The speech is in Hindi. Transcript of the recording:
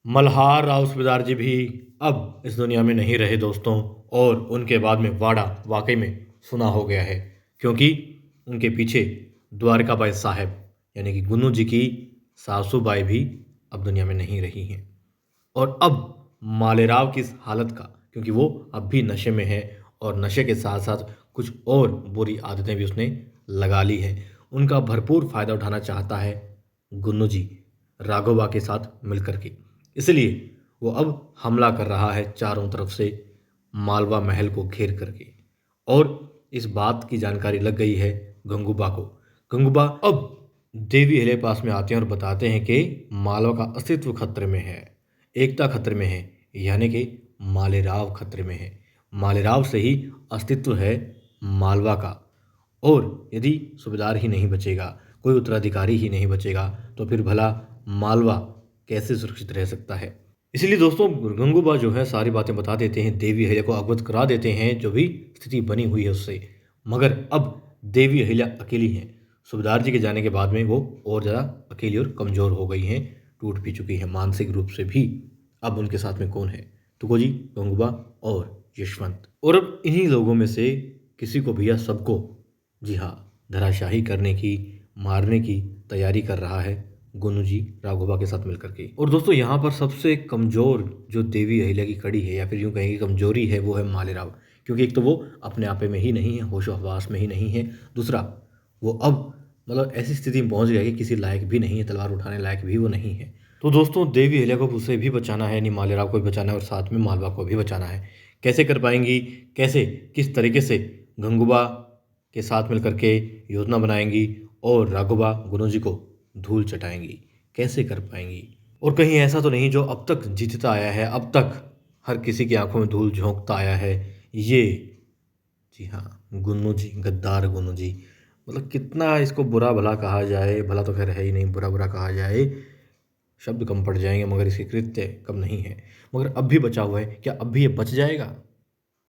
मल्हार राव सूबेदार जी भी अब इस दुनिया में नहीं रहे दोस्तों। और उनके बाद में वाड़ा वाकई में सुना हो गया है, क्योंकि उनके पीछे द्वारकाबाई साहब यानी कि गुन्नू जी की सासूबाई भी अब दुनिया में नहीं रही हैं। और अब मालेराव की इस हालत का, क्योंकि वो अब भी नशे में है और नशे के साथ साथ कुछ और बुरी आदतें भी उसने लगा ली है, उनका भरपूर फायदा उठाना चाहता है गुन्नू जी राघोबा के साथ मिलकर के। इसलिए वो अब हमला कर रहा है चारों तरफ से मालवा महल को घेर करके। और इस बात की जानकारी लग गई है गंगूबा को। गंगूबा अब देवी हिले पास में आते हैं और बताते हैं कि मालवा का अस्तित्व खतरे में है, एकता खतरे में है, यानी कि मालेराव खतरे में है। मालेराव से ही अस्तित्व है मालवा का। और यदि सूबेदार ही नहीं बचेगा, कोई उत्तराधिकारी ही नहीं बचेगा, तो फिर भला मालवा कैसे सुरक्षित रह सकता है। इसलिए दोस्तों गंगूबा जो है सारी बातें बता देते हैं, देवी अहिल्या को अवगत करा देते हैं जो भी स्थिति बनी हुई है उससे। मगर अब देवी अहिल्या अकेली हैं। सूबेदार जी के जाने के बाद में वो और ज़्यादा अकेली और कमज़ोर हो गई हैं, टूट भी चुकी हैं मानसिक रूप से भी। अब उनके साथ में कौन है? तुको जी, गंगूबा और यशवंत। और अब इन्हीं लोगों में से किसी को भी या सबको, जी हाँ, धराशाही करने की, मारने की तैयारी कर रहा है गुन्नू जी राघोबा के साथ मिलकर के। और दोस्तों यहाँ पर सबसे कमज़ोर जो देवी अहिल्या की कड़ी है, या फिर यूँ कहेंगे कमज़ोरी है, वो है मालेराव। क्योंकि एक तो वो अपने आपे में ही नहीं है, होशो हवास में ही नहीं है। दूसरा, वो अब मतलब ऐसी स्थिति में पहुंच गया कि किसी लायक भी नहीं है, तलवार उठाने लायक भी वो नहीं है। तो दोस्तों देवी अहिल्या को उसे भी बचाना है, यानी मालेराव को भी बचाना है और साथ में मालवा को भी बचाना है। कैसे कर पाएंगी, कैसे, किस तरीके से गंगूबा के साथ मिलकर के योजना बनाएंगी और राघोबा गुन्नू जी को धूल चटाएंगी, कैसे कर पाएंगी? और कहीं ऐसा तो नहीं जो अब तक जीतता आया है, अब तक हर किसी की आंखों में धूल झोंकता आया है, ये, जी हाँ, गुन्नू जी, गद्दार गुन्नू जी। मतलब कितना इसको बुरा भला कहा जाए, भला तो खैर है ही नहीं, बुरा बुरा कहा जाए शब्द कम पड़ जाएंगे, मगर इसके कृत्य कम नहीं है। मगर अब भी बचा हुआ है, क्या अब भी ये बच जाएगा?